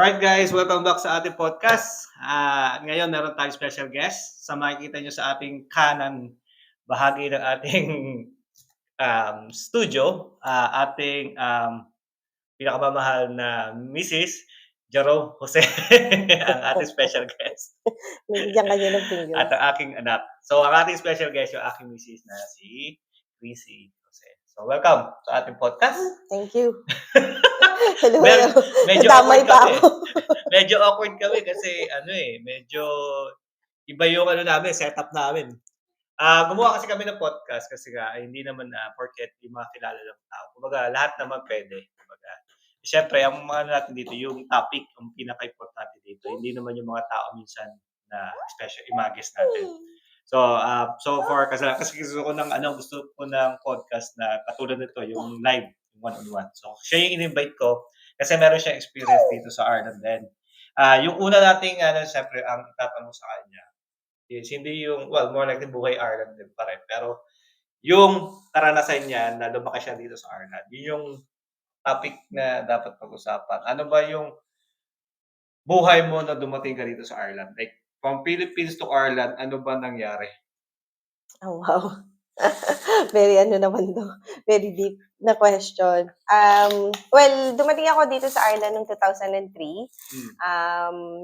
Alright guys, welcome back sa ating podcast. Ngayon meron tayong special guest. Sa makikita nyo sa ating kanan, bahagi ng ating studio, ating pinakamamahal na Mrs. Jerome Jose, ang ating special guest. Nabigyan ka niya ng finger. At ang aking anak. So ang ating special guest yung aking Mrs. na si Chrissy Jose. So welcome sa ating podcast. Thank you. Hello, Medyo nadamay awkward pa kami. ako. Medyo awkward kami kasi medyo iba yung namin, setup namin. Gumawa kasi kami ng podcast kasi nga hindi naman porket yung mga kilala ng tao. Kumbaga lahat naman pwede. Kumbaga, siyempre ang mga natin dito, yung topic ang pinaka-importante dito. Hindi naman yung mga tao minsan na special imagines natin. So far kasi gusto ko ng podcast na katulad nito, yung live, yung one-on-one. So siya yung in-invite ko kasi meron siyang experience dito sa Ireland din. Yung una nating siyempre ang itatanong sa kanya is hindi yung more like buhay Ireland din pa rin, pero yung karanasan niya na lumaki siya dito sa Ireland, yun yung topic na dapat pag-usapan. Ano ba yung buhay mo na dumating ka dito sa Ireland? Like from Philippines to Ireland, ano ba nangyari? Oh, wow. Very naman 'to, very deep na question. Well, dumating ako dito sa Ireland noong 2003.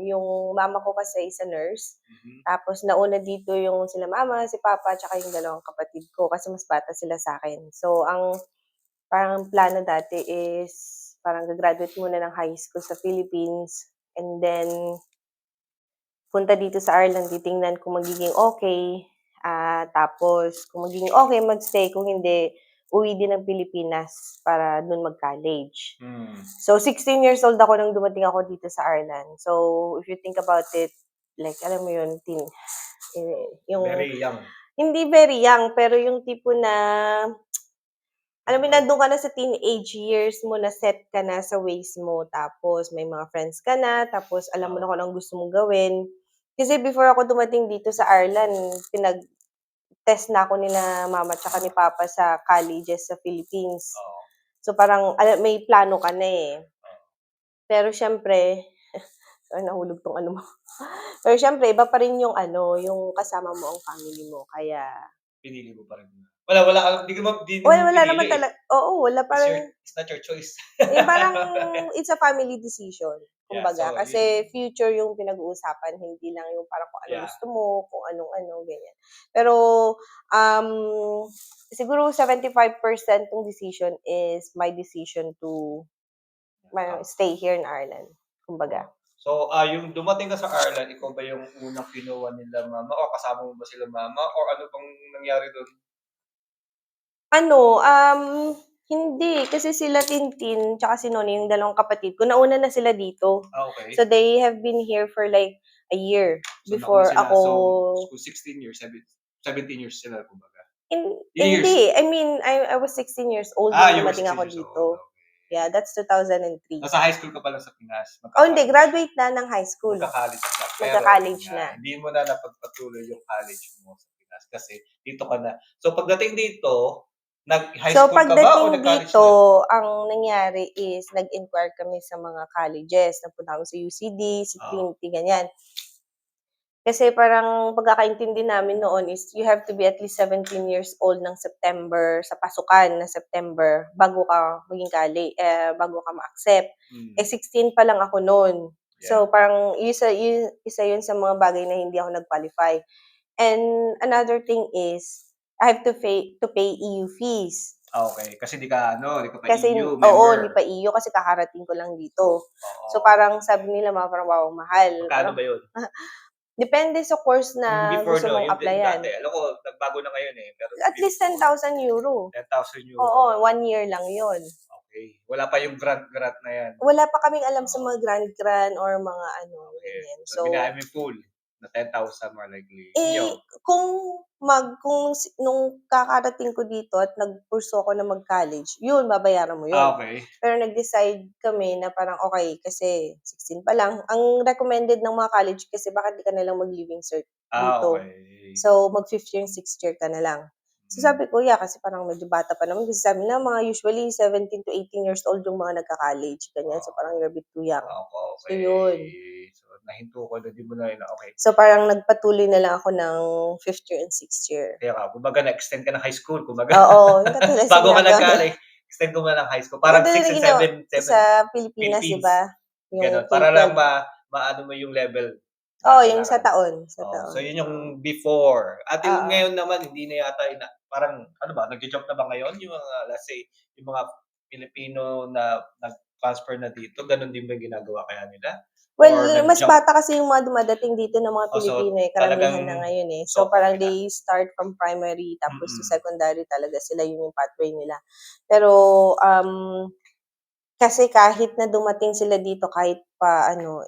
Yung mama ko kasi is a nurse. Tapos nauna dito yung sila mama, si papa, tsaka yung dalawang kapatid ko kasi mas bata sila sa akin. So, ang parang plano dati is parang ga-graduate muna ng high school sa Philippines and then punta dito sa Ireland, titingnan kung magiging okay. Tapos kung magiging okay, mag-stay. Kung hindi, uwi din ng Pilipinas para dun mag-college. So, 16 years old ako nung dumating ako dito sa Ireland. So, if you think about it, like, alam mo yun, yung, Very young. hindi very young, pero yung tipo na, alam mo, nandun ka na sa teenage years mo, na set ka na sa ways mo, tapos may mga friends ka na, tapos alam mo na kung anong gusto mong gawin. Kasi before ako dumating dito sa Ireland, pinag-test na ako nila mama tsaka ni papa sa colleges sa Philippines. So parang may plano ka na eh. Pero syempre, nahulog tong mo. Pero syempre, iba pa rin yung yung kasama mo ang family mo. Kaya, Pinili mo pa rin. Wala, hindi mo wala naman pinili eh. talaga. Oo, wala parang, It's not your choice. yung parang it's a family decision. Yeah, Kumbaga, so kasi future yung pinag-uusapan, hindi lang yung parang kung ano Yeah. gusto mo, kung anong-ano, ganyan. Pero, siguro 75% ng decision is my decision to stay here in Ireland. Kumbaga. So, yung dumating ka sa Ireland, ikaw ba yung unang kinuha nila mama o kasama mo ba sila mama or ano bang nangyari do'n? Hindi. Kasi sila Tintin tsaka si Noni, yung dalawang kapatid ko, nauna na sila dito. Okay. So, they have been here for like a year So, before nauna sila. ako. So, 16 years, 17 years sila kumbaga. Hindi. I mean, I was 16 years old You nung were dumating 16 ako years dito. old. Okay. Yeah, that's 2003. Nasa high school ka pa lang sa Pinas. Oh, hindi. Graduate na ng high school. Magka-college ka. Magka-college na. Hindi mo na napagpatuloy yung college mo sa Pinas kasi dito ka na. So, pagdating dito, nag-high So, school ka ba o pagdating nag-college dito, na? ang nangyari is nag-inquire kami sa mga colleges. Nagpunta kami sa UCD, sa Trinity, ganyan. Kasi parang pagkakaintindi namin noon is you have to be at least 17 years old ng September, sa pasukan na September, bago ka maging bago ka ma-accept. 16 pa lang ako noon. So, parang isa yun sa mga bagay na hindi ako nag-qualify. And another thing is, I have to pay EU fees. Okay, kasi di ka pa Kasi, EU oo, member. hindi pa EU kasi kakarating ko lang dito. So, parang sabi nila parang mahal. Magkano ba yun? Depende sa course na Before gusto mong yung applyan. dati, alam ko, nagbago na ngayon eh. Pero At least 10,000 euro. 10,000 euro. Oo, 1 year lang yun. Okay. Wala pa yung grant na yan. Wala pa kaming alam sa mga grant or mga ganyan. So, binahay mo yung full na 10,000 more likely. Nung kakarating ko dito at nagpurso ako na mag-college, yun, babayaran mo yun. Okay. Pero nag-decide kami na parang okay, kasi 16 pa lang. Ang recommended ng mga college kasi bakit di ka na lang mag-living cert dito. Okay. So, mag-5th year and 6th year ka na lang. So sabi ko, yeah, kasi parang medyo bata pa naman. Kasi sabi nila, mga usually 17 to 18 years old yung mga nagka-college. Ganyan. So parang you're a bit too young. So Okay. yun. So, nahinto ko na, di mo na yun, okay. So parang nagpatuloy na lang ako ng 5th year and 6th year. Kaya ka, kumbaga na-extend ka ng high school, kumbaga. Oo, yung katulad sa Bago ka ginagawa nag-college, extend ko muna ng high school. yung Parang katulad 6 na and ginawa 7 sa Pilipinas, di Philippines. ba? Yung Ganon. Para lang K-12. maano mo yung level Oo, na yung sa kailangan. taon. Sa Oh, taon. so yun yung before. At yung Oo. ngayon naman, hindi na yata parang ano ba, nagjo-job na ba ngayon yung mga, let's say, yung mga Pilipino na nag-transfer na dito, ganun din ba yung ginagawa kaya nila? Well, Or mas nag-jump? bata kasi yung mga dumadating dito ng mga So Pilipino eh. talagang, Karamihan na ngayon eh. so So parang okay na. they start from primary tapos to Mm. secondary talaga sila yun yung pathway nila. Pero kasi kahit na dumating sila dito kahit pa ano,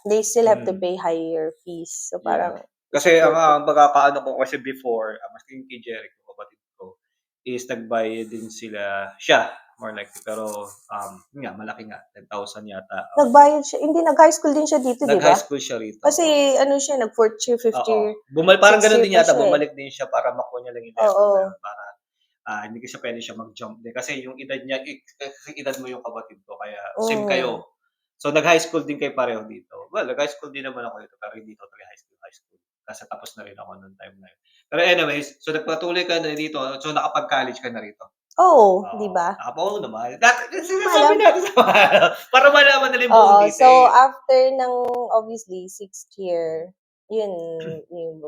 they still have to pay higher fees. So Yeah. parang it's Kasi worth it. ang pagkakaano ko kasi before, maski yung kay Jericho, kapatid ko, is nagbayad din siya more likely, pero, yun nga malaki nga, 10,000 yata, Nagbayad siya, hindi nag-high school din siya dito, di ba? nag-high school siya rito, Kasi ano siya, nag 4th year, 5th oo. year, Parang 6th gano'n year din pa yata, siya eh. bumalik din siya para makuha niya lang yung level na Oo. yun para, hindi kasi puwede siya mag-jump din kasi yung edad niya, kasi edad mo yung kapatid ko kaya same Mm. kayo. So nag-high school din kayo pareho dito. Well, nag-high school din naman ako dito pero hindi totally high school. Kasi tapos na rin ako nung time na yun. Pero anyways, so nagpatuloy ka na dito, so nakapag-college ka na rito? Oo, di Oo, ba? oo naman. Sinasabi Alam. natin sa para malaman nila yung buong Oo. So, detail. after ng obviously 6th year, yun, yung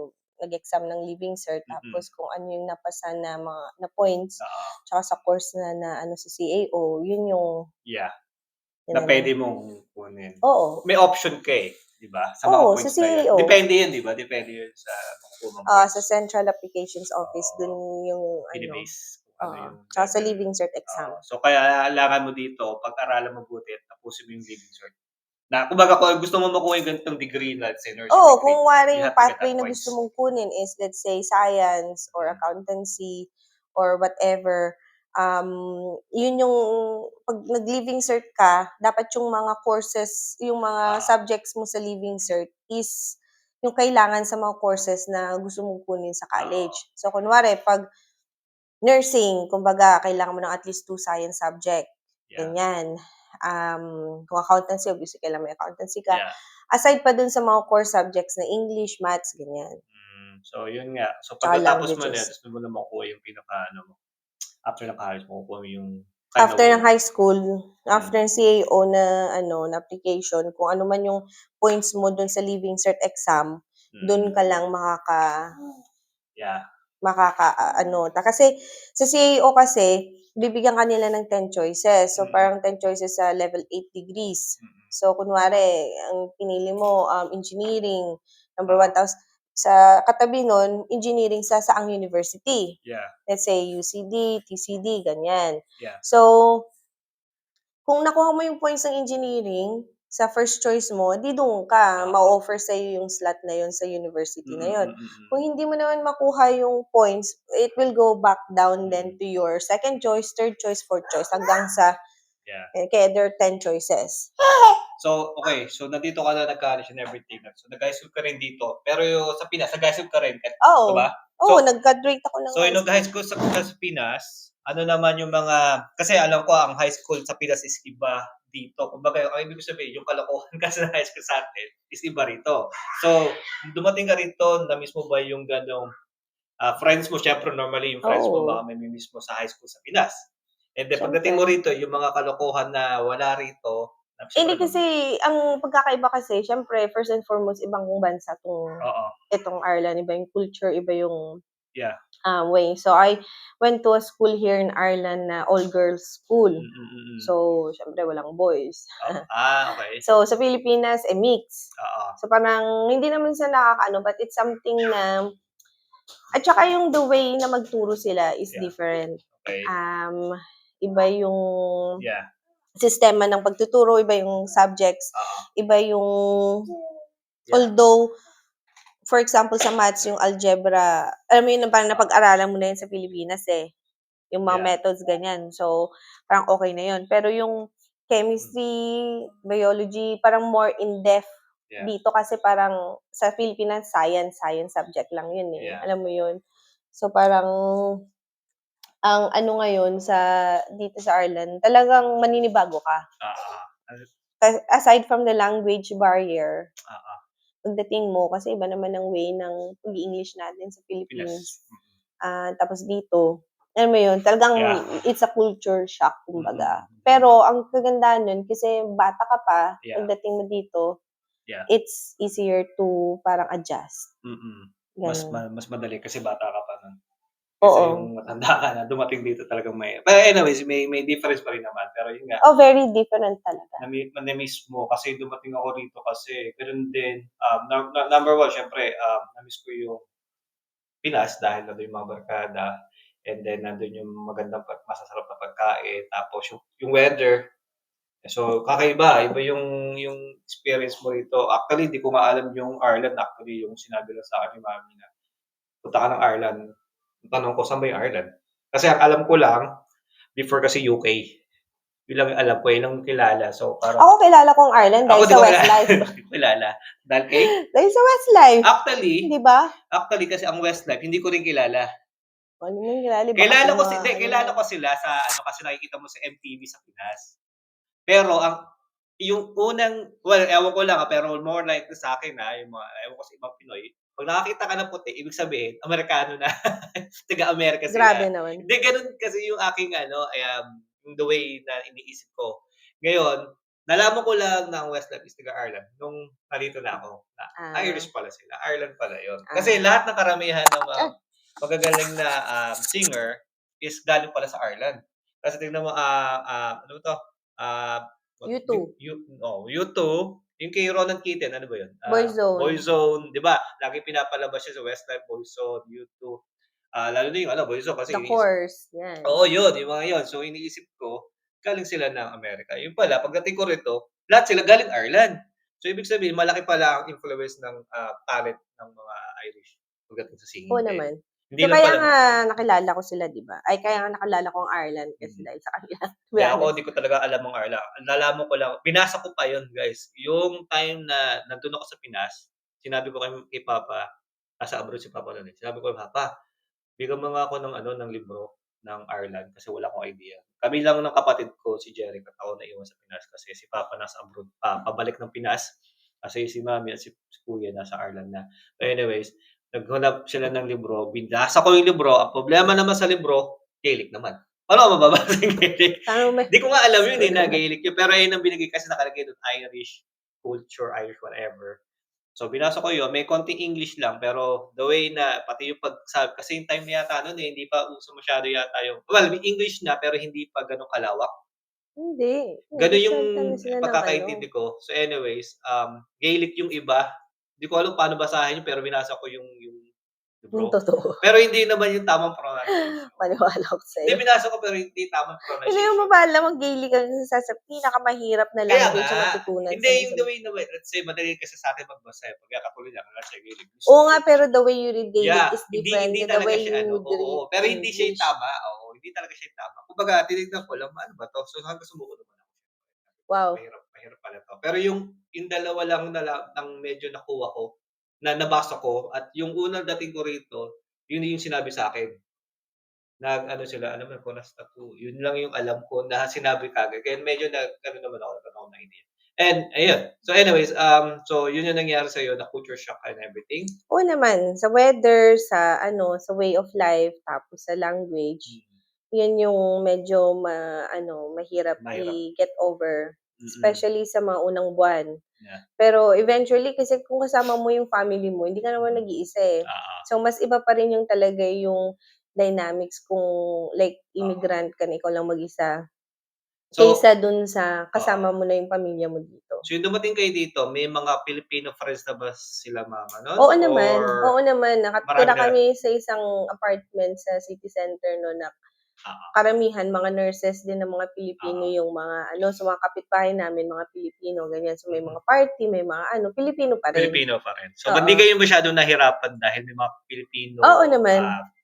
nag-exam ng Leaving Cert, Mm, tapos kung ano yung napasa na mga na points, oo, tsaka sa course na ano sa CAO, yun yung yeah. Na inano. puwede mong kunin. Oo. May option ka, eh, 'di ba, sa mga Oo, sa points na 'yan. CAO. Depende 'yun, 'di ba? Depende 'yun sa nakukuha mong Sa points. Central Applications Office, dun Oo, yung ano, bine-base kung ano oo. yung Tsaka sa level. Leaving Cert exam. Oo, so kaya kailangan mo dito pag-aralan mabuti at tapusin mo yung Leaving Cert. Na kumbaga kung gusto mo makuha yung ganitong degree, let's say nursing Oo, degree, kung wari you yung have to get pathway that na gusto points. mong kunin is let's say science or Mm, accountancy or whatever, yun yung 'pag nag-Leaving Cert ka, dapat yung mga courses, yung mga oo, subjects mo sa Leaving Cert is yung kailangan sa mga courses na gusto mong kunin sa oo, college. So kunwari 'pag nursing, kumbaga kailangan mo ng at least 2 science subject, yeah, ganyan. Kung accountancy, obviously kailangan may accountancy ka. yeah. Aside pa dun sa mga core subjects na English, Maths, ganyan, So 'yun nga. So tsaka pagkatapos mo na languages. gusto mo na makuha yung pinaka-ano mo, after ng college makukuha mo yung kind of After ng work. high school, Mm, after ng CAO na ano, na application, kung ano man yung points mo dun sa Leaving Cert exam, dun mm, ka lang yeah, ano kasi sa CAO kasi bibigyan ka nila ng 10 choices. So, mm, parang 10 choices sa level 8 degrees. mm, So, kunwari ang pinili mo, engineering, number oo, 1 tapos sa katabi nun, engineering sa saang university. yeah, Let's say UCD, TCD, ganyan. yeah, So, kung nakuha mo yung points ng engineering sa first choice mo, 'di dun ka oo, ma-o-offer sa'yo yung slot na yun sa university na yun. Kung mm. hindi mo naman makuha yung points, it will go back down then Mm, to your second choice, third choice, fourth choice hanggang sa yeah. kaya there are 10 choices. So, okey, so nandito ka na nag-college and everything, so nag-high school ka rin dito, pero yung sa Pinas nag-high school ka rin, 'di Oo. ba? Oo, So nag-graduate ako ng so high yung nag-high school. school sa Pinas, ano naman yung mga kasi alam ko ang high school sa Pinas is iba dito. Kumbaga ang ibig ko sabihin yung kalokohan kasi ng high school sa'tin is iba rito. So, nung dumating ka rito, na-miss mo ba yung gano'ng, friends mo siyempre normally yung friends mo baka Oo. mami-miss mo sa high school sa Pinas. And then pagdating mo Siyempre. rito yung mga kalokohan na wala rito, na Hindi siyempre kasi ang pagkakaiba kasi siyempre first and foremost ibang bansa 'tong oo, itong Ireland, iba yung culture, iba yung yeah. way. So, I went to a school here in Ireland na all-girls school. Mm. So, siyempre walang boys. Okey. So, sa Pilipinas, mix. Oo, So, parang hindi naman sa nakakaano, but it's something na at saka yung the way na magturo sila is yeah, different. okey. Um, Iba yung Yeah, sistema ng pagtuturo, iba yung subjects, oo, iba yung yeah, although for example sa maths yung algebra, alam mo yun parang oo, napag-aralan mo na yun sa Pilipinas, eh. Yung mga yeah, methods ganyan. So, parang okey na yun. Pero yung hmm, chemistry, biology, parang more in-depth yeah, dito kasi parang sa Pilipinas science, science subject lang yun, eh, yeah. alam mo yun? So, parang ang ano ngayon dito sa Ireland, talagang maninibago ka. Oo. Aside from the language barrier, Oo. pagdating mo kasi iba naman ang way ng pag-i-English natin sa Pinas. Philippines. Tapos dito, alam mo yun, talagang Yeah. it's a culture shock kumbaga. Mm. Pero ang kagandahan nun kasi bata ka pa, Yeah. pagdating mo dito, Yeah. it's easier to parang adjust. Mas madali kasi bata ka pa nun. Oo. Kasi yung matanda ka na, dumating dito talagang pero anyways, may difference pa rin naman. Pero yun nga, Oh, very different talaga. na-miss mo kasi dumating ako rito kasi gano'n din, number one siyempre, na-miss ko yung Pinas dahil nandun yung mga barkada, and then nandun yung masasarap na pagkain, tapos yung weather. So, kakaiba, iba yung experience mo rito. Actually, di ko nga alam yung Ireland, actually yung sinabi lang sa'kin ni mami na, "Punta ka ng Ireland." Tanong ko, "Saan ba yung Ireland?" Kasi ang alam ko lang, before kasi UK. Yun lang yung alam ko, yun lang yung kilala. So, parang Ako kilala ko ang Ireland ako dahil di sa ko Westlife. di ko kilala. Dahil kay Dahil sa Westlife, actually di ba? actually kasi ang Westlife hindi ko rin kilala. Ano mo kilala, baka Kilala kung ko mga kilala ko sila sa ano, kasi nakikita mo sa MTV sa Pinas. Pero yung unang ewan ko lang, pero more likely sa'kin, yung mga ewan ko sa ibang Pinoy, 'pag nakakita ka ng puti ibig sabihin Amerikano na, taga-Amerika sila. grabe naman. Hindi gano'n kasi yung aking ano, yung the way na iniisip ko. Ngayon, nalaman ko lang na ang Westlife is taga-Ireland nung nandito na ako, na Ah, Irish pala sila, Ireland pala yun. Kasi ah. lahat ng karamihan ng mga magagaling na, singer is galing pala sa Ireland. Kasi tignan mo, ano 'to, ah U2, U2, yung kay Ronan Keating, ano ba yun? Boyzone, Boyzone, 'di ba? Laging pinapalabas siya sa Westlife, Boyzone, U2. Lalo na yung ano, Boyzone kasi The Course, yan. oo, yun, yung mga yun. So, iniisip ko, galing sila ng Amerika. Yun pala, pagdating ko rito, lahat sila galing Ireland. So, ibig sabihin, malaki pala ang influence ng talent ng mga Irish pagdating sa Oo singing din. naman. Hindi So, lang kaya pala nga nakilala ko sila, 'di ba? Ay, kaya nga nakilala ko ang Ireland kasi mm. dahil sa kanila, to be Hindi, ako honest. hindi ko talaga alam ang Arla. Nalaman ko lang binasa ko pa yun guys, yung time na nandun ako sa Pinas, sinabi ko kay Papa, nasa abroad si Papa nun, sinabi ko, "Papa, bigyan mo nga ako ng ano, ng libro ng Ireland kasi wala akong idea." Kami lang ng kapatid ko, si Jeric at ako naiwan sa Pinas kasi si Papa nasa abroad pa, pabalik ng Pinas, kasi si Mami at si Kuya nasa Ireland na. Anyways, naghanap sila ng libro, binasa ko yung libro, ang problema naman sa libro, Gaelic naman. Paano ko mababasa yung Gaelic? Sana may Di ko nga alam yun, na Gaelic yun, pero ayun ang binigay kasi nakalagay dun, Irish culture, Irish whatever. So, binasa ko yun, may konting English lang, pero the way na pati yung pagsabi kasi yung time na yata nun, hindi pa uso masyado yata yung may English na pero hindi pa gano'n kalawak. hindi, Gano'n yung nagsasalita na sila ng ano, pagkakaintindi ko. So anyways, Gaelic yung iba, di ko alam paano basahin yun, pero binasa ko yung yung libro. totoo. Pero hindi naman yung tamang pronunciation. Maniwala ako Hindi, sa'yo. binasa ko pero hindi tamang Hindi mo pronunciation. mapaalam mag-Gaelic ang isa sa pinakamahirap na Kaya nga, language na matutunan hindi yung sa the way na let's say madali kasi sa'tin magbasa, pagka katulad niyan, let's say Gaelic, oo nga, pero the way you read Gaelic yeah, is hindi different hindi than the talaga way siya you ano, would read oo, pero hindi siya yung English. tama, oo, hindi talaga siya yung tama. Kumbaga tinignan ko lang, ano ba 'to? So hanggang sumuko naman ako. Wow. Mahirap mahirap pala 'to. Pero yung dalawa lang ng medyo nakuha ko, na nabasa ko at yung unang dating ko rito, yun yung sinabi sa'kin. Nag-ano sila, alam mo Conas Tattoo, yun lang yung alam ko na sinabi kaagad kaya medyo nag-ano naman ako, nagkaroon ako ng idea. And ayun, so anyways, so yun yung nangyari sa'yo na culture shock and everything? Oo naman, sa weather, sa ano, sa way of life, tapos sa language. Mm, 'Yun yung medyo mahirap mahirap. i-get over, Mm, especially sa mga unang buwan. yeah. Pero eventually kasi kung kasama mo yung family mo, hindi ka naman Mm, nag-iisa, eh. oo, So, mas iba pa rin yung talaga yung dynamics kung like oo. immigrant ka na ikaw lang mag-isa, So kaysa dun sa oo. kasama mo na yung pamilya mo dito. So yung dumating kayo dito, may mga Filipino friends na ba sila mama nun Oo or naman, marami nakatira na kami sa isang apartment sa city center no na oo, karamihan mga nurses din ng mga Pilipino oo, yung mga ano, sa mga kapitbahay namin mga Pilipino ganyan. So, may mm. mga party, may mga ano, Pilipino pa rin. Filipino pa rin. So, Oo. hindi kayo masyadong nahirapan dahil may mga Filipino, Oo naman.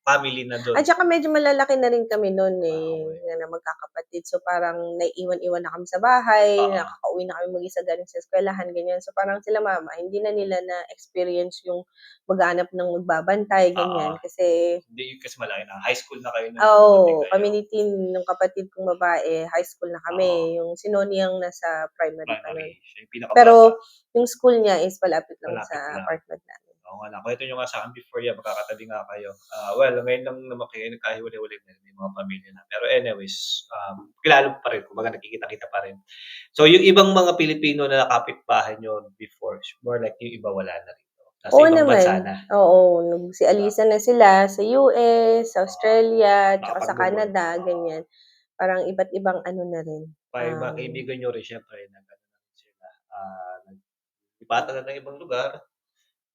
family na dun. At saka medyo malalaki na rin kami no'n, Okay. na magkakapatid. So, parang naiiwan-iwan na kami sa bahay, Oo, nakakauwi na kami mag-isa galing sa eskuwelahan, ganyan. So, parang sila mama, hindi na nila na-experience yung maghahanap ng magbabantay, oo. ganyan. Kasi Hindi kasi malaki na. High school na kayo nung dumating oo, kayo. community nung kapatid kong babae, high school na Oo, kami. Yung si Noni ang nasa primary pa primary. nun. Siya yung pinakabata. Pero yung school niya is malapit lang Malapit sa lang. apartment namin. Oo nga, nakuwento niyo nga sa'kin before yan magkakatabi nga kayo. Well, ngayon lang naman kayo nagkahiwalay-hiwalay na, may mga pamilya na. Pero anyways, kilala mo pa rin, kumbaga nagkikita-kita pa rin. So yung ibang mga Pilipino na kapitbahay niyo before, more like yung iba wala na rito, nasa Oo ibang naman, bansa na, oo. 'di ba? Nagsialisan na sila sa US, sa Oo, Australia, tsaka sa nakapag-move on, Canada, oo. ganyan. Parang iba't ibang ano na rin, May mga kaibigan niyo rin siyempre nag-ano na rin sila, naglipatan na ng ibang lugar.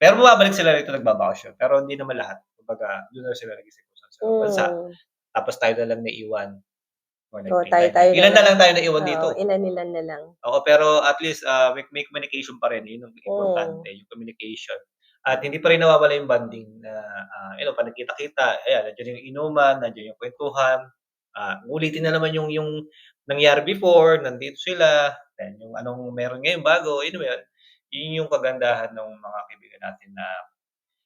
Pero bumabalik sila rito nagbabakasyon, pero hindi naman lahat. Kumbaga dun na sila nag-isekusal sa ibang bansa, hmm, tapos tayo na lang naiwan, more oo, likely tayo na tayo-tayo na ilan na lang. lang tayo naiwan Oo, dito. ilan-ilan na lang. Oo, pero at least, may communication pa rin, yun ang Hmm, importante, yung communication. At hindi pa rin nawawala yung bonding na, 'pag nagkita-kita, ayan, nandiyan yung inuman, nandiyan yung kuwentuhan, uulitin na naman yung nangyari before, nandito sila, then yung anong meron ngayon bago, yun ba yun? Yun yung kagandahan ng mga kaibigan natin na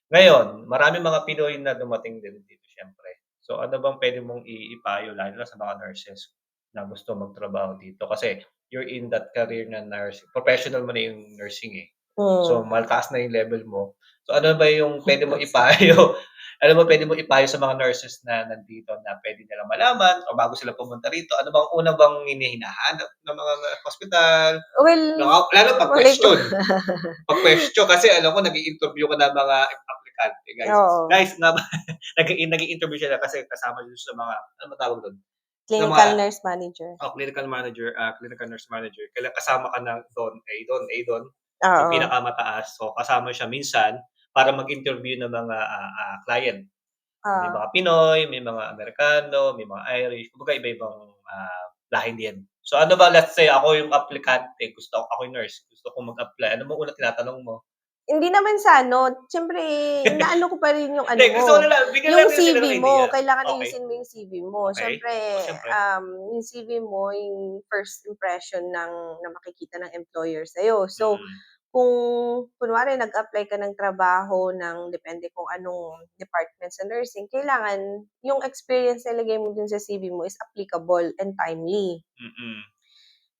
ngayon, maraming mga Pinoy na dumating din dito siyempre. So, ano bang puwede mong ipayo lalo na sa mga nurses na gusto magtrabaho dito? Kasi you're in that career na nurse, professional mo na yung nursing, eh. So, hmm. mataas na yung level mo. So, ano ba yung puwede mong ipayo ano ba puwede mong ipayo sa mga nurses na nandito na puwede nilang malaman o bago sila pumunta rito, ano bang una bang hinahanap ng mga hospital? Well, Lalo 'pag malay ko question. 'Pag question kasi alam ko nag-i-interview ka ng mga aplikante, guys. oo, Guys nga ba nag-i-interview sila kasi kasama dun sa mga ano ba tawag dun? Sa mga clinical nurse manager. clinical manager, clinical nurse manager, kasama ka ng don, yung Oo, pinakamataas. So, kasama siya minsan para mag-interview ng mga, client. May oo. mga Pinoy, may mga Amerikano, may mga Irish, kumbaga iba-ibang, lahi din. So, ano ba, let's say ako yung aplikante, ako yung nurse, gusto kong mag-apply, ano bang unang tinatanong mo? Hindi naman sa ano, siyempre inaano ko pa rin yung ano Hindi, mo, gusto ko na lang bigyan yung natin sila CV ng idea. mo. Kailangan Okey, ayusin mo yung CV mo. okey. Siyempre, Oo, siyempre. yung CV mo, yung first impression na makikita ng employer sa'yo. So, Mm, kung kunwari nag-apply ka ng trabaho ng depende kung anong department sa nursing, kailangan yung experience na ilagay mo dun sa CV mo is applicable and timely. mm.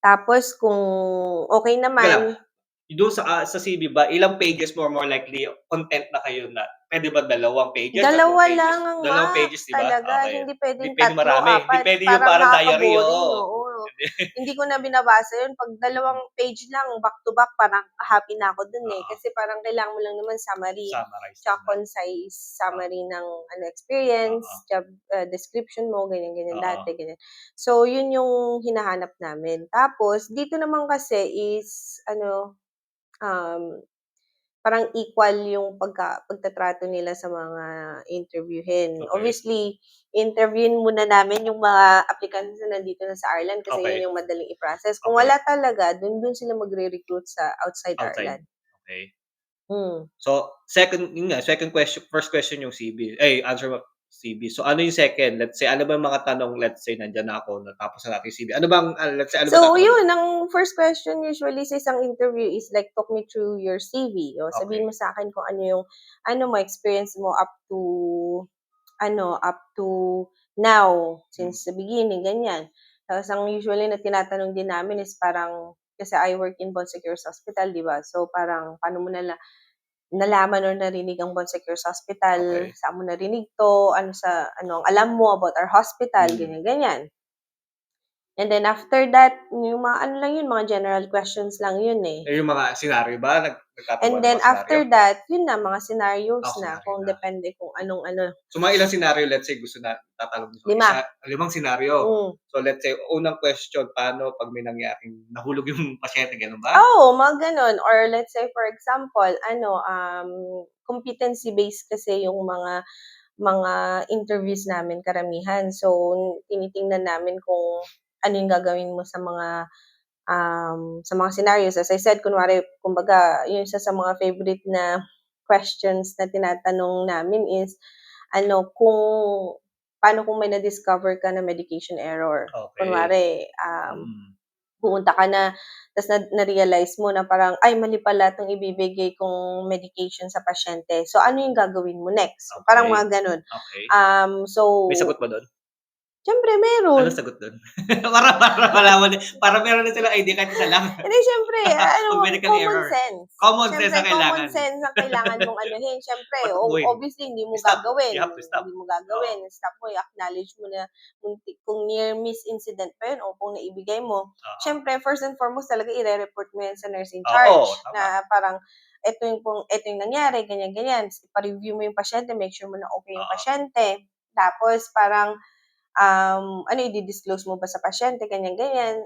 Tapos kung okey Teka lang, naman. dun sa CV ba ilang pages more likely content na kayo na puwede ba 2 pages, 3 Dalawa lang pages? ang 2 pages, max 'di ba? talaga, Okey. hindi Hindi puwedeng puwedeng 3, marami, hindi 4, puwede yung parang parang diary, nakaka-boring, oo. oo. Hindi Hindi ko na binabasa 'yun 'pag dalawang page lang back to back parang happy na ako dun, oo, kasi parang kailangan mo lang naman summary, summarize lang tsaka na. concise Oo, summary ng ano oo, experience, job, description mo ganyan oo, dati, ganyan. So 'yun yung hinahanap namin. Tapos dito naman kasi is ano, um parang equal yung pagtatrato nila sa mga interviewhin. okey, Obviously, interviewin muna namin yung mga applicants na nandito na sa Ireland kasi yun okey, yung madaling i-process. Kung okey. wala talaga, dun sila magre-recruit sa outside Outside, Ireland. okey. Hmm. So, yun nga, second question, first question yung CV, answer mo CV. So, ano yung second? Let's say, ano ba yung mga tanong, let's say nandiyan na ako, natapos na natin yung CV. Ano bang, let's say, ano ba So tatanungin? yun, ang first question usually sa isang interview is like, "Talk me through your CV." O sabihin Okey. mo sa akin kung ano yung ano mo, experience mo up to now, Hmm, since the beginning, ganyan. Tapos ang usually na tinatanong din namin is parang kasi I work in Bon Secours Hospital, 'di ba? So, parang paano mo nalaman or narinig ang Bon Secours Hospital, okey. saan mo narinig 'to, ano ang alam mo about our hospital, Hmm. ganyan, ganyan. And then after that, yung mga ano lang yun, mga general questions lang yun, eh. Yung mga senaryo ba, nagtatabuhan And ng then mga senaryo? after that, yun na mga scenarios na Senaryo kung na. depende kung anong ano, So, mga ilang senaryo, let's say gusto na tatanong mo, 5. 5 senaryo. Hmm. So, let's say unang question, paano 'pag may nangyaring nahulog yung pasyente, gano'n ba? Oo, mga gano'n or let's say for example ano, competency based kasi yung mga interviews namin karamihan. So, tinitingnan namin kung ano yung gagawin mo sa mga scenarios. As I said, kunwari kumbaga yung isa sa mga favorite na questions na tinatanong namin is, kung paano kung may na-discover ka na medication error. Okay. Kunwari, Mm. pumunta ka na, ta's na-realize mo na parang, "Ay, mali pala 'tong ibibigay kong medication sa pasyente." So, ano yung gagawin mo next? Parang Okay. mga gano'n. Okay. So, May sagot ba do'n? siyempre Anong meron. sagot do'n? Para malaman para meron na silang idea kahit isa lang. Hindi, siyempre, 'Pag medical common error. sense. Common sense Siyempre, ang common kailangan. sense ang kailangan mong anuhin. Siyempre, Patakbuhin. obviously, hindi mo Stop. gagawin. You have to stop. Hindi mo Oo. gagawin. Stop mo, i-acknowledge mo na kung near miss incident pa yun o kung naibigay mo. Oo. Siyempre, first and foremost talaga, i-report mo yan sa nurse in Oo, charge. tama. Na parang, ito yung nangyari, ganyan-ganyan. Pa-review mo yung pasyente, make sure mo na okay yung Oo. pasyente. Tapos, parang, i-disclose mo ba sa pasyente, ganyan-ganyan.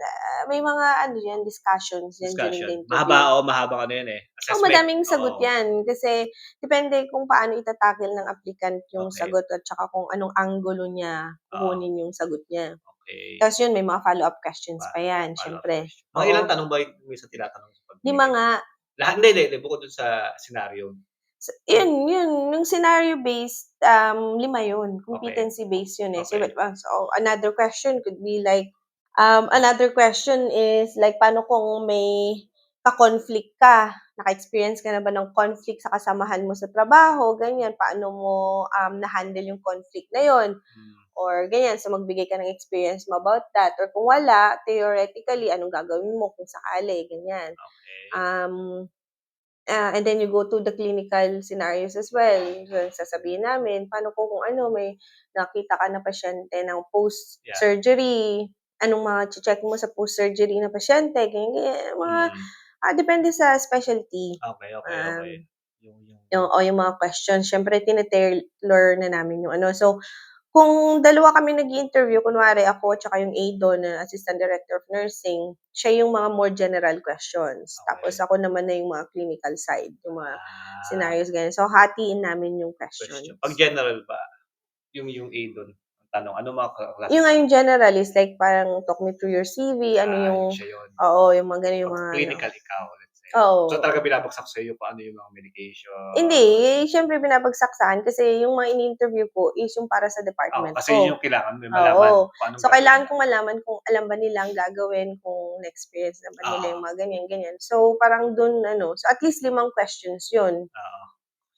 May mga discussions yan during the Discussion. interview. Mahabang ano yan, assessment. Madaming sagot Oo. yan kasi depende kung paano ita-tackle ng applicant yung Okay. sagot at saka kung anong angulo niya kukunin yung sagot niya. Okay. Tapos yun, may mga follow-up questions pa yan, Follow-up siyempre. question. Mga ilang tanong ba yung minsan tinatanong sa 5 pag-meeting? nga. Lahat hindi, bukod dun sa scenario. Yun, yung scenario based, 5 yun. Competency based yun eh. Okay. So another question could be like, another question is like, paano kung may ka-conflict ka? Naka-experience ka na ba ng conflict sa kasamahan mo sa trabaho? Ganyan, paano mo na-handle yung conflict na yun? Or ganyan, so magbigay ka ng experience mo about that. Or kung wala, theoretically, anong gagawin mo kung sakali? Ganyan. Okay. And then you go to the clinical scenarios as well. So, sasabihin namin, paano kung may nakita ka na pasyente ng post-surgery, anong mga check mo sa post-surgery na pasyente, ganyan, mga, depende sa specialty. Okay. Yung mga questions, syempre, tinetailor na namin yung ano. So, kung dalawa kami nag-i-interview, kunwari ako tsaka yung AIDO na Assistant Director of Nursing, siya yung mga more general questions. Okay. Tapos ako naman na yung mga clinical side, yung mga scenarios ganyan. So, hatiin namin yung questions. Pag general ba, yung A doon, ang tanong, ano mga klase? Yung nga yung general is like parang talk me through your CV, Siya yun. oo, yung mga ganun yung Pag mga clinical ikaw, let's say. Oo. So talaga binabagsak sa'yo kung ano yung mga medication. Hindi, siyempre binabagsak saan kasi yung mga ini-interview ko is yung para sa department Kasi ko. yun yung kailangan mo malaman. Oo. Kung anong So, gagawin kailangan nila. kong malaman kung alam ba nila ang gagawin, kung na-experience na ba nila yung mga ganyan-ganyan. So, parang dun so at least 5 questions yun.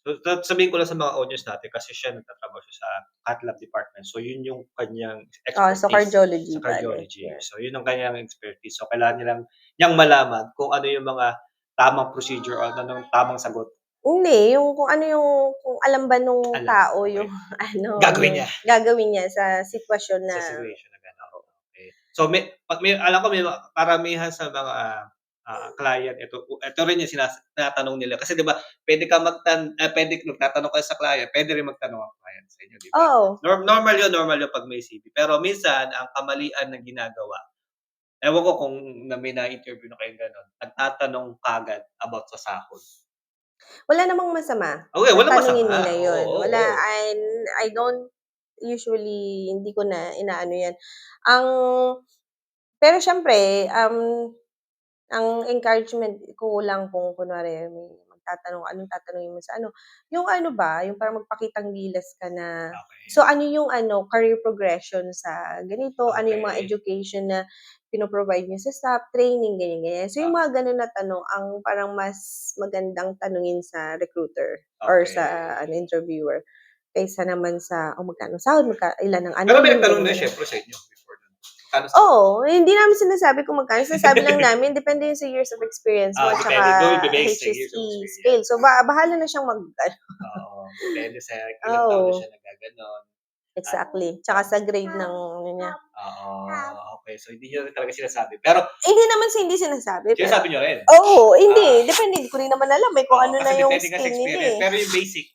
So, sabihin ko lang sa mga audience natin kasi siya nagtatrabaho siya sa cath lab department. So, yun yung kanyang expertise. So cardiology Sa cardiology. bale. Yeah. So, yun ang kanyang expertise. So, kailangan niyang malaman kung ano yung mga tamang procedure o anong tamang sagot. Hindi, yung kung alam ba nung tao Okay. yung Gagawin niya sa sitwasyon na sa situation na gano'n. Okay. So, alam ko may karamihan sa mga client, ito rin yung tinatanong nila. Kasi 'di ba, pwede magtatanong ka sa client, pwede rin magtanong ang client sa inyo, 'di ba? Oo. Normal yun 'pag may CV. Pero minsan ang kamalian na ginagawa, ewan ko kung may na-interview na kayong gano'n, nagtatanong kaagad about sa sahod. Wala namang masama. Okay, walang Tanungin masama. nila yun. Oo. Wala, I don't usually, hindi ko na inaano yan. Pero siyempre, ang encouragement ko lang kung kunwari may magtatanong, anong tatanungin mo sa yung yung parang magpakitang gilas ka na, Okay. so ano yung career progression sa ganito, ano yung mga Okay. education na pino-provide niyo sa staff, training, ganyan-ganyan. So yung mga gano'n na tanong ang parang mas magandang tanungin sa recruiter or Okay. sa interviewer kaysa naman sa, magkano sahod, ilan ang Pero may yun, nagtanong na ganyan. siyempre sa inyo before nun. Magkano sahod? Oo, hindi namin sinasabi kung magkano, sinasabi lang namin depende yun sa years of experience mo Depende. tsaka Doon ibe-base sa years of HSE experience. scale. So, bahala na siyang Oo, depende sa ilang taon na siya nagaganon. Exactly. Tsaka sa grade ng niya. Oo, okay. So, hindi niyo talaga sinasabi. Pero, Hindi naman sa hindi sinasabi. Pero, sinasabi niyo rin. oo, hindi. Depende. Hindi ko rin naman alam kung ano na yung Kasi depende skill sa nila experience. eh. Pero yung basic,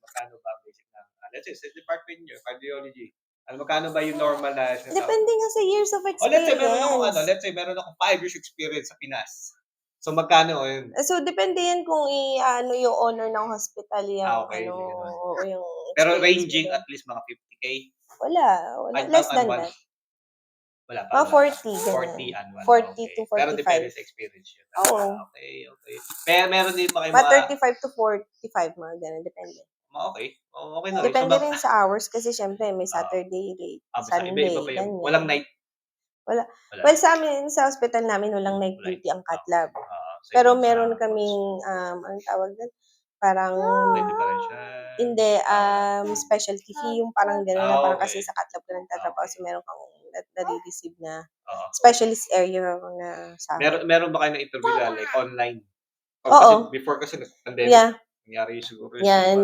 magkano ba ang basic na, let's say, sa department niyo, cardiology, magkano ba yung normal na sinasahod? Depende nga sa years of Let's say, experience. meron akong 5 years experience sa Pinas. So, magkano yun? So, depende yan kung yung owner ng hospital yung Okay, ganun. yung Pero experience ranging nila. at least mga 50K? Wala. Less than Annual? that. Wala pa. Mga 40, 40 annual. 40 Okay. to Pero depende 45. sa experience yun. Oo. Okay. Pero meron din pa kayo Mga 35 to 45, mga ganun, depende. Okay. Oo, okey lang yung sa Depende rin sa hours kasi siyempre may oo, Saturday late, basta iba-iba Sunday, pa yung walang ganyan. night, Wala. wala, Well, sa'min sa hospital namin walang night wala yun. duty ang cath Oo, lab. oo, same Pero lang sa meron Force. kaming, anong tawag dun, parang May differential, hindi, wala. specialty fee yung parang gano'n na parang kasi Okey, sa cath lab ka nagtatrabaho okey, so meron kang nare-receive na oo. specialist area na sahod. Meron ba kayo na-interview na like online? O Oo, kasi before kasi nag-pandemic, yeah. nangyari siguro yun sa iba, 'Yan.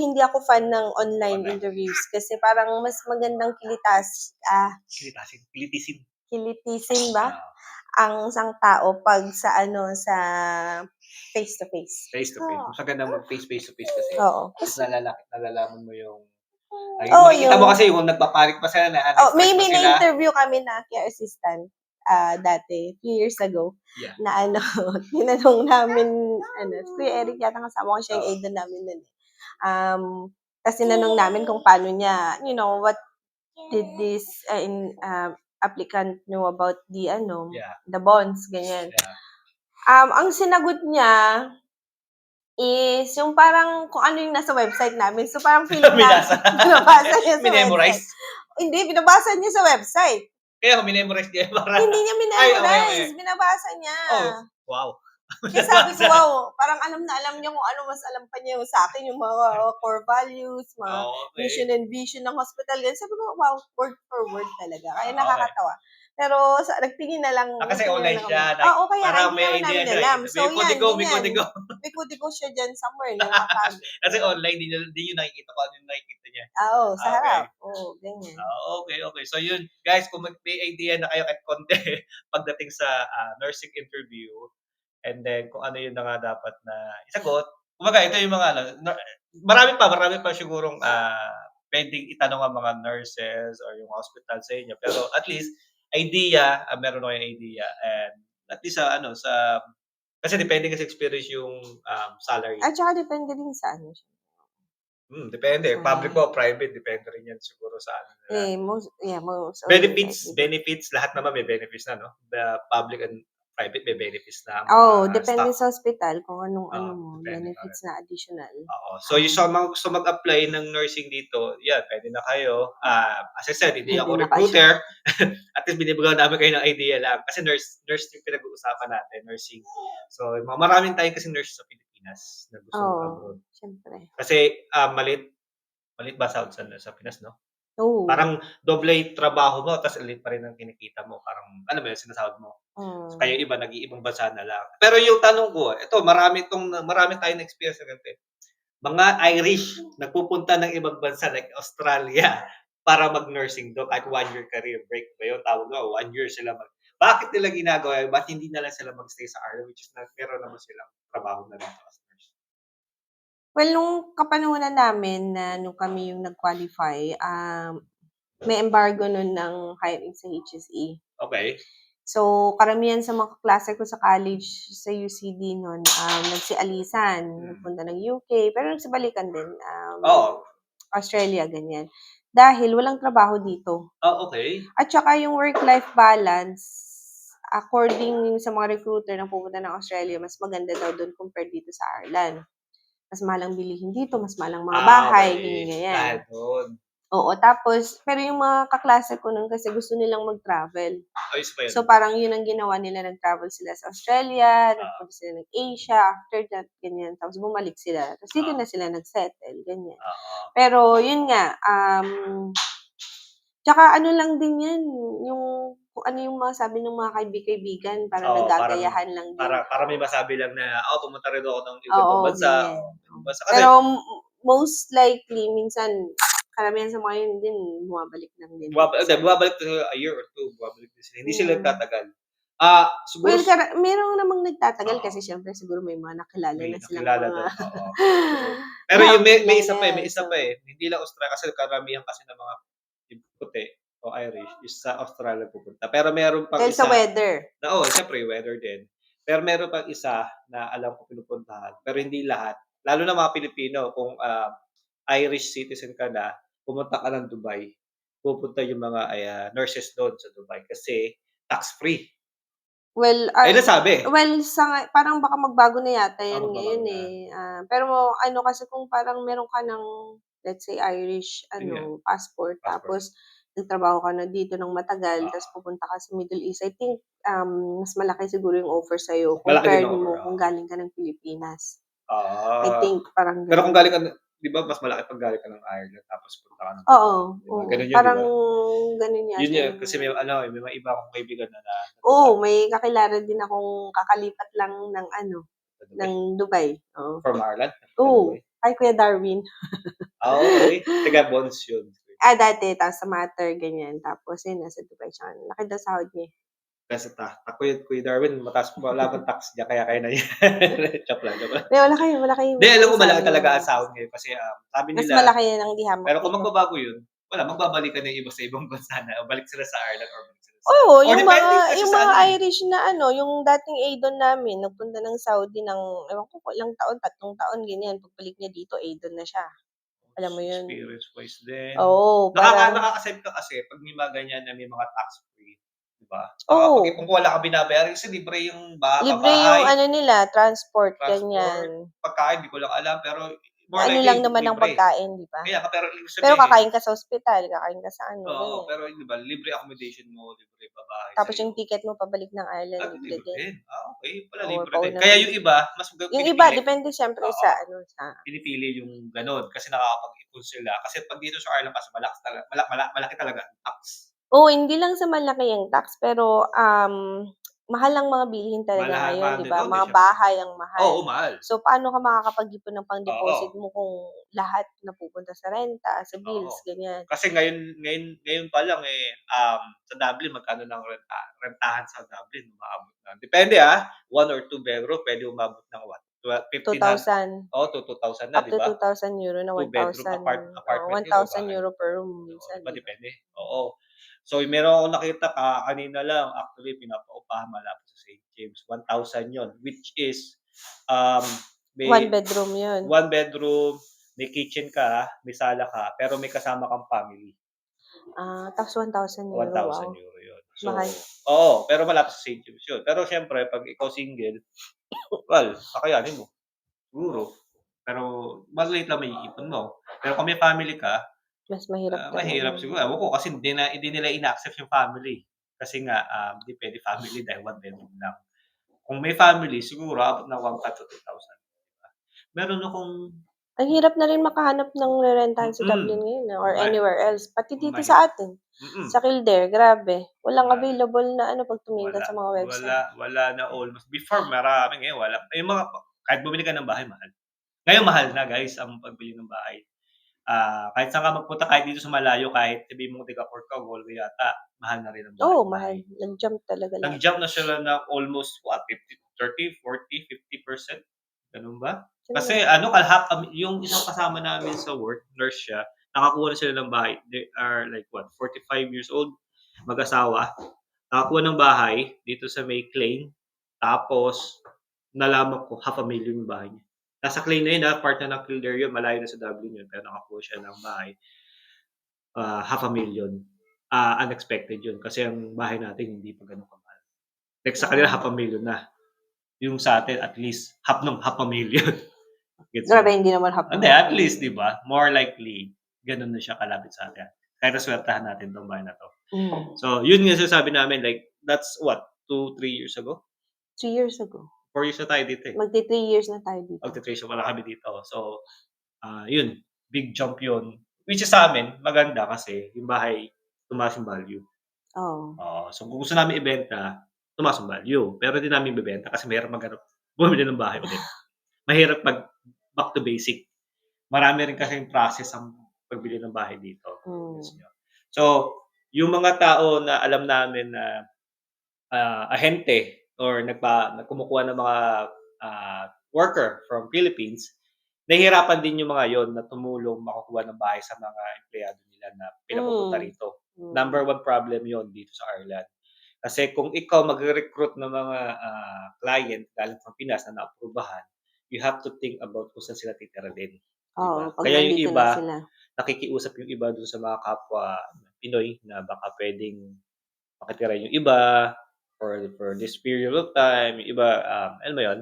Hindi ako fan ng online online. interviews kasi parang mas magandang Kilitisin, kilitisin ba oo, ang isang tao 'pag sa ano, sa face to face. face to face. Mas magandang face to face kasi Oo, mas kasi nalalaman mo yung oo, makikita mo yung kasi kung nagpa-panic pa sila may na-stress ba sila, na-interview kami na care assistant, dati, few years ago, yeah, na ano, tinanong namin ano, si Kuya Eric yata kasama ko, siya yung oo, aide namin nun, eh. Um, Tas tinanong namin kung paano niya, what did this, applicant know about the ano, yeah, the bonds, ganyan. yeah. Ang sinagot niya is yung parang kung ano yung nasa website namin. So, parang feeling Binasa, namin binabasa niya sa website. minemorize? Hindi, binabasa niya sa website. Kaya ako minemorize niya para Hindi niya ay, okey, okey. minemorize, binabasa niya. Oh, wow. Kaya sabi ko, Binabasa, wow, parang alam na alam niya kung ano, mas alam pa niya yung sa'kin, yung mga core values, mga mission okey. and vision ng hospital, ganyan. Sabi ko, wow, word for word talaga. Kaya Okey. nakakatawa. Pero Kasi nagtingin na online lang kami. siya Oo, kaya nga, parang hindi may naman idea namin siya, alam. may So, yan, kodigo, may ganyan. kodigo. May ko siya dyan somewhere na nakatago. Kasi So, online di niyo nakikita kung ano yung nakikita niya. oo, sa Okey. harap. Oo, ganyan. Okey. So yun, guys kung may idea na kayo kahit konti pagdating sa, nursing interview and then kung ano yung mga dapat na isagot, kumbaga ito yung mga ano, marami pa sigurong, puwedeng itanong ang mga nurses or yung hospital sa inyo pero at least idea, meron na kayong idea and at least sa ano, kasi depende kasi experience yung, salary. At saka depende din sa ano siya, Depende sa public o private depende rin yan siguro sa ano nila. most or Benefits likely. benefits lahat naman may benefits na 'no? The public and private may benefits na ang mga Oo, depende staff, sa ospital kung anong ano mo, depende pa benefits rin. na additional. Oo. So yung sa mga gusto mag-apply ng nursing dito, yan puwede na kayo. As I said hindi Puwede ako na kayo. recruiter, at least binibigyan namin kayo ng idea lang kasi nurse nurse yung pinag-uusapan natin, nursing. So maraming tayong kasing nurse sa Pilipinas na gusto Oo, mag-abroad. siyempre. Kasi, maliit ba sahod sa Pinas 'no? Oo, Parang doble yung trabaho mo ta's liit pa rin ang kinikita mo, parang alam mo yun, sinasahod mo. Kaya yung hmm. iba nag-iibang bansa na lang. Pero yung tanong ko, eto marami tayong na-experience na ganito, eh. Mga Irish nagpupunta ng ibang bansa like Australia para mag-nursing dun kahit 1 year career break ba yun tawag dun, 1 year sila bakit nila ginagawa yun, ba't hindi na lang sila mag-stay sa Ireland which is meron naman silang trabaho na dito as nurse? Well, nung kapanahunan namin na nung kami yung nag-qualify, may embargo nun ng hiring sa HSE. Okey, So, karamihan sa mga kaklase ko sa college sa UCD nun, nagsialisan, hmm. nagpunta ng UK, pero nagsibalikan din, Oo, Australia, ganyan. Dahil walang trabaho dito. okey. At saka yung work-life balance, according sa mga recruiter na pupunta ng Australia, mas maganda daw dun compared dito sa Ireland. Mas mahal ang bilihin dito, mas mahal ang mga bahay, ganyan, Okey, ganyan. dahil dun. Oo, tapos pero yung mga kaklase ko nun kasi gusto nilang mag-travel. Ayos pa yun. So, parang yun ang ginawa nila, nag-travel sila sa Australia, Oo, nagpunta sila ng Asia, after that, ganyan. Tapos bumalik sila, tapos dito oo, na sila nag-settle, ganyan. oo. Pero yun nga, tsaka ano lang din yan, yung kung ano yung mga sabi ng mga kaibigan, parang Oo, parang nagagayahan lang din. para may masabi lang na, pumunta rin ako ng ganitong Oo, bansa, ganyan. ganung bansa." Kasi Pero most likely minsan karamihan sa mga yun din bumabalik lang din dito hindi, sa bumabalik sila a year or 2, bumabalik din sila, hindi sila mm. nagtatagal. Siguro Well, meron namang nagtatagal oo, kasi siyempre siguro may mga nakilala may na silang nakilala mga dun, oo, true. Pero yung may isa pa, nakakilala. may isa pa, So, hindi lang Australia kasi karamihan kasi ng mga puti o Irish is sa Australia pupunta. Pero meron pang dahil sa isa weather. na siyempre weather din. Pero meron pang isa na alam ko pinupuntahan, pero hindi lahat. Lalo na mga Pilipino kung, Irish citizen ka na, pumunta ka ng Dubai, pupunta yung mga nurses dun sa Dubai kasi tax-free. Well, Ay, nasabi? parang baka magbago na yata 'yan Magbabago ngayon, na. eh. Pero ano kasi kung parang meron ka ng, let's say Irish Yun nga, passport passport. tapos nagtrabaho ka na dito ng matagal Oo. ta's pupunta ka sa Middle East, I think, mas malaki siguro yung offer sa'yo Malaki din compared offer, mo kung oo. galing ka ng Pilipinas. I Ah, think parang pero kung gano'n. galing ka 'di ba mas malaki 'pag galing ka ng Ireland tapos punta ka ng Oo, Dubai, 'di ba oo, gano'n yun, 'di parang ba? gano'n Yun yata yun yung kasi may ano, may mga iba akong kaibigan na oo, Dubai, may kakilala din akong kakalipat lang ng sa Dubai. ng Dubai, oo. From Ireland, taga Oo, Dubai. hi Kuya Darwin. Okey. Taga Bonds yun. Dati ta's sa Mater ganyan, tapos yun nasa Dubai siya, laki daw sahod niya, eh. Kasi Kuya Darwin mataas wala bang tax diyan kaya kaya na yan. Joke lang, joke lang. Hindi, malaki Hindi, alam malaki ko malaki sahod niya, talaga ang sahod ngayon kasi, sabi mas nila malaki yan ang di hamak pero kung dito. magbabago yun, wala magbabalikan na yung iba sa ibang bansa na balik sila sa Ireland or balik sila sa Oo, or depende kasi yung sa mga ano, eh. Irish na yung dating Aidon namin nagpunta ng Saudi ng ewan ko kung ilang taon, 3 taon ganyan, pagbalik niya dito Aidon na siya, alam mo yun? Experience-wise din. Oo, parang Nakaka-save ka kasi 'pag may mga ganyan na may mga tax free, 'di ba? Saka 'pag oo, kung wala kang binabayaran kasi libre yung libre yung pabahay, ano nila transport ganyan. transport, pagkain di ko lang alam pero Na more ano lang likely naman ang libre. pagkain, 'di ba? Kaya nga pero ibig Pero sabihin kakain ka sa ospital, kakain ka sa ano, oo, ganyan. pero 'di ba libre accommodation mo, libre pabahay Tapos sa'yo. yung ticket mo pabalik ng Ireland libre Libre din, din. Okey pala or libre din. pauna Kaya man. yung iba mas Yung iba pinipili depende siyempre oo. sa Pinipili yung gano'n kasi nakakapag-ipon sila kasi 'pag dito sa Ireland kasi malakas tala mala mala malaki talaga ang tax. oo, hindi lang sa malaki yung tax pero, mahal ang mga bilihin talaga ngayon, Mahal 'di din. ba? Oh, 'di Mga siyempre. bahay ang mahal. Oo, mahal. So, paano ka makakapag-ipon ng Oo, pang-deposit mo kung lahat napupunta sa renta, sa oo. bills, ganyan? Kasi ngayon pa lang, eh, sa Dublin magkano ng rentahan sa Dublin umaabot ng depende, 1 or 2 bedroom puwede umabot ng what, 1,500 2,000 oo, to 2,000 na, up 'di to ba? €2,000 na 2 bedroom apartment yun o bahay? €1,000 per room Oo, 'di minsan, ba 'di ba? depende, oo. So, meron akong nakita kanina lang actually pinapaupahan malapit sa St. James, 1,000 yun which is, um, One may bedroom 'yun. 1 bedroom, may kitchen ka, may sala ka, pero may kasama kang family, Tapos €1,000, wow, €1,000 yun. So mahal. oo, pero malapit sa St. James yun. Pero siyempre 'pag ikaw single, well, kakayanin mo, siguro. Pero maliit lang maiipon mo. Pero kung may family ka Mas mahirap talaga. mahirap siguro, ewan ko kasi hindi nila ina-accept yung family. Kasi nga, hindi puwede family dahil 1 bedroom lang. Kung may family siguro aabot ng 1,500 to 2,000. Meron akong Ang hirap na rin makahanap ng rerentahan sa Dublin mm, ngayon, or ma anywhere else, pati dito sa mahirap. atin, Mm, sa Kildare, grabe, walang grabe. available na pag tumingin ka Wala, sa mga wala, website. wala na almost before marami, ngayon wala. Yung mga kahit bumili ka ng bahay mahal. Ngayon mahal na guys ang pagbili ng bahay. Kahit saan ka magpunta, kahit dito sa malayo, kahit sabihin mong taga-Port Cagayan yata, mahal na rin ang Oo, mahal, bahay. nag-jump talaga lahat. Nag-jump na sila ng almost what, 50 gano'n ba? Siyempre, Kasi ano yung isang kasama namin sa work, nurse siya, nakakuha na sila ng bahay. They are like what, 45 years old, mag-asawa. Nakakuha ng bahay dito sa may Clay, tapos nalaman ko ₱500,000 yung bahay niya. Nasa Clay na yun, part na ng Kildare yun, malayo na sa Dublin yun, pero nakakuha siya ng bahay, ₱500,000. Unexpected yun kasi ang bahay natin hindi pa gano'n kamahal. Like sa kanila ah, ₱500,000 na, yung sa'tin at least half ng ₱500,000 gets grabe mo? hindi naman half ng Hindi, half at least million. 'di ba, more likely gano'n na siya kalapit sa'tin, kaya naswertehan natin 'tong bahay na 'to. Hmm, So, yun nga sinasabi namin like that's what, 2, 3 years ago? 3 years ago. 4 years na tayo dito, eh. Magti-3 years na tayo dito. Magte-3 years na pala kami dito. So, yun, big jump yun. Which is sa'min maganda kasi yung bahay tumaas yung value. Oo, Oo, so kung gusto namin ibenta, tumaas ang value. Pero hindi namin ibebenta kasi mahirap bumili ng bahay ulit. Mahirap back to basic. Marami rin kasing process ang pagbili ng bahay dito, gets hmm, niyo? So, yung mga tao na alam namin na ahente or kumukuha ng mga, worker from Philippines, nahihirapan din yung mga yon na tumulong makakuha ng bahay sa mga empleyado nila na pinapupunta hmm, rito. hmm, Number one problem yon dito sa Ireland. Kasi kung ikaw magre-recruit ng mga, client galing from Pinas na naaprubahan, you have to think about kung saan sila titira din, 'di oo, ba? 'pag Kaya yung nandito na iba, sila. nakikiusap yung iba dun sa mga kapwa Pinoy na baka puwedeng makitira yung iba, for this period of time. Yung iba, alam mo yun,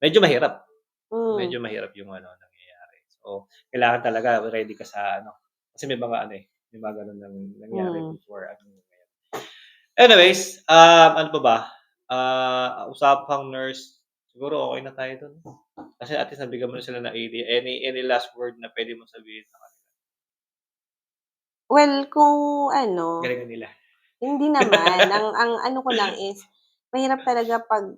medyo mahirap. Hmm. Medyo mahirap yung nangyayari. So, kailangan talaga ready ka sa kasi may mga may mga gano'n nangyari Hmm. before ngayon. Anyways, ano pa ba? Usapang nurse, siguro okey na tayo dun. Kasi at least nabigyan mo na sila ng idea. Any last word na puwede mong sabihin sa kanila? Well, kung ano, Galingan nila. hindi naman. Ang ano ko lang is, mahirap talaga 'pag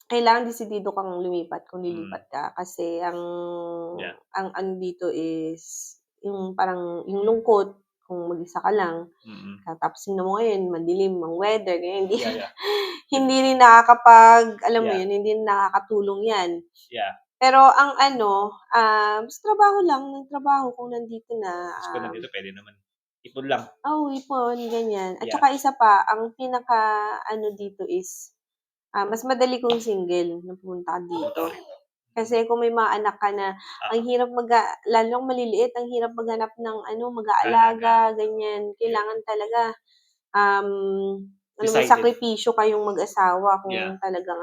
kailangan desidido kang lumipat kung Mm, lilipat ka. Kasi yeah, ang ano dito is yung parang yung lungkot kung mag-isa ka lang. mm. Tapos tingnan mo ngayon madilim ang weather, ganyan. Hindi Yeah, yeah, hindi rin alam mo yeah, yun, hindi rin nakakatulong 'yan. yeah. Pero ang ano, basta trabaho lang ng trabaho kung nandito na, Ta's kung nandito puwede naman ipon lang. ipon, ganyan. At Yeah, saka isa pa, ang pinaka-ano dito is, mas madali kung single na pumunta ka pumunta dito. ka rito. Mm. Kasi kung may mga anak ka na, ang Oo, hirap lalo na maliliit, ang hirap maghanap ng alaga, mag-aalaga, ganyan. yeah. Kailangan talaga, um, alam mo yun, Decided, sakripisyo kayong mag-asawa yeah. kung talagang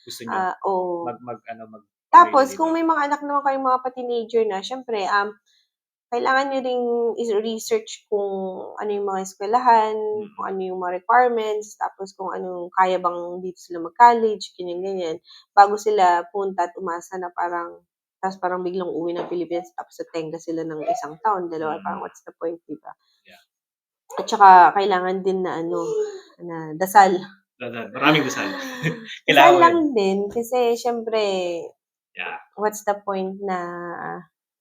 Gusto niyo oo. magpamilya Tapos dito. kung may mga anak naman kayong mga pa-teenager na, siyempre, kailangan niyo ring research kung ano yung mga eskuwelahan, kung Mm, ano yung mga requirements, tapos kung ano kaya bang dito sila mag-college, ganyan, ganyan. Bago sila punta at umasa na parang biglang uuwi ng Pilipinas tapos tatenga sila ng 1 taon, dalawa, parang mm, what's the point, 'di ba? yeah. At saka kailangan din na na dasal. Dadan, maraming dasal. Dasal Kailangan mo lang yun. din kasi siyempre Yeah, what's the point na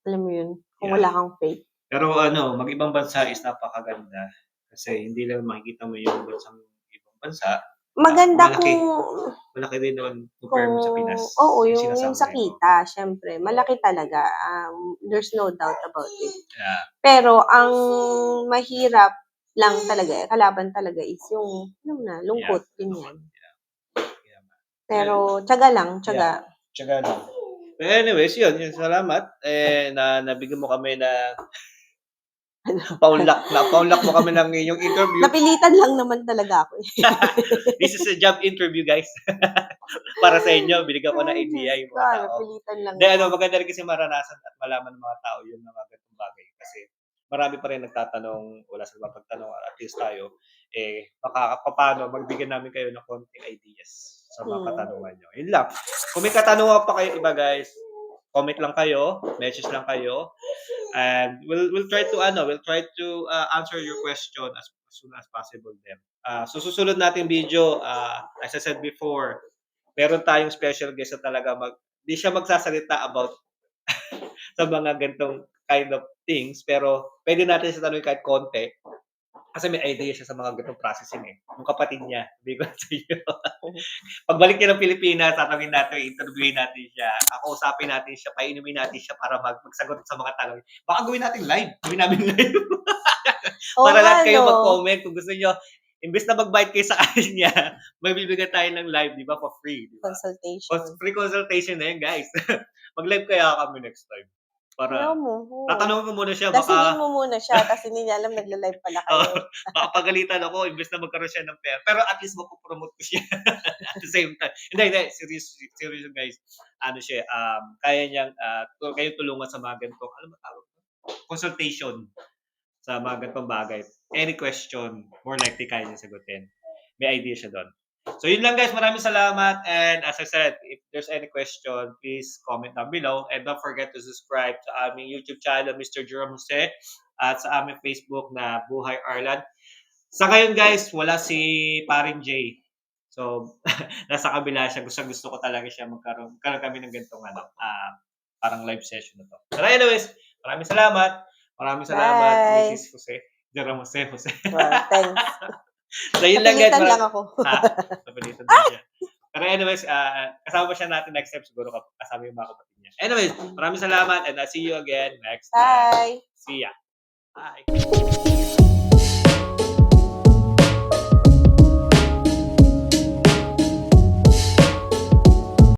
alam mo yun, kung yeah. wala kang faith. Pero mag-ibang bansa is napakaganda kasi hindi lang makikita mo yung ibang bansa, Maganda malaki. Malaki din naman compare mo sa kung Pinas, oo, yung yung sa sinasabi mo. kita siyempre Oo, malaki talaga, there's no doubt about it. yeah, Pero ang mahirap lang talaga, kalaban talaga is yung alam mo na, yeah, lungkot, lungkot, ganyan. yeah. Pero tiyaga lang, tiyaga. Yeah, tiyaga lang. Pero anyways, yun salamat, na nabigyan mo kami na napaunlak mo kami ng iyong interview. Napilitan lang naman talaga ako, eh. This is a job interview, guys. Para sa inyo, binigyan ko ng Ay, Diyos idea yung ko, mga tao. napilitan lang Hindi, naman. maganda rin kasi maranasan at malaman ng mga tao yung mga ganitong bagay. Kasi marami pa rin nagtatanong, wala silang mapagtanong, at least tayo, papaano magbigyan namin kayo ng konting ideas sa mga Hmm. katanungan niyo. Yun lang. Kung may katanungan pa kayo iba, guys, comment lang kayo, message lang kayo, and we'll try to answer your question as soon as possible then. So susunod nating video, as I said before, meron tayong special guest na talaga 'di siya magsasalita about sa mga ganitong kind of things, pero puwede natin siya tanungin kahit konti, kasi may idea siya sa mga ganitong processing, yung kapatid niya, sabihin ko sa inyo. Pagbalik niya ng Pilipinas, tatanungin natin, interviewin natin siya, kakausapin natin siya, painumin natin siya para magsagot sa mga tanong. Baka gawin natin live, gawin namin live. Oo Para nga lahat kayo 'no, mag-comment kung gusto niyo, imbes na mag-bayad kayo sa kanya, may bibigyan tayo ng live, 'di ba, for free, 'di ba? consultation. Free consultation na 'yan, guys. Mag-live kaya kami next time Hayaan para mo, oo. tatanungin ko muna siya Lasingin baka mo muna siya ta's hindi niya alam nagla-live pala oo, kayo. baka pagalitan ako imbes na magkaroon siya ng pera, pero at least mapo-promote ko siya at the same time. Hindi, hindi, serious serious guys. Ano siya, kaya niyang, kayong tulungan sa mga ganitong ano ba tawag dun? Consultation sa mga ganitong bagay. Any question, more likely kaya niyang sagutin. May idea siya do'n. So yun lang guys, maraming salamat, and as I said, if there's any question, please comment down below, and don't forget to subscribe sa aming YouTube channel, Mr. Jerome Jose, at sa aming Facebook na Buhay Ireland. Sa ngayon guys, wala si paring Jay. So, nasa kabila siya. Gustong-gusto ko talaga siya magkaroon kami ng ganitong parang live session na 'to. But anyways, maraming salamat. Maraming salamat, Bye. Mrs. Jose. Jerome Jose, Jose. Wow, thanks. So, yun lang guys. Napilitan lang ako. Napilitan din siya. Pero anyways, kasama pa siya natin next time siguro kasama yung mga kapatid niya. Anyways, maraming salamat, and I'll see you again next time. Bye. See ya. Bye.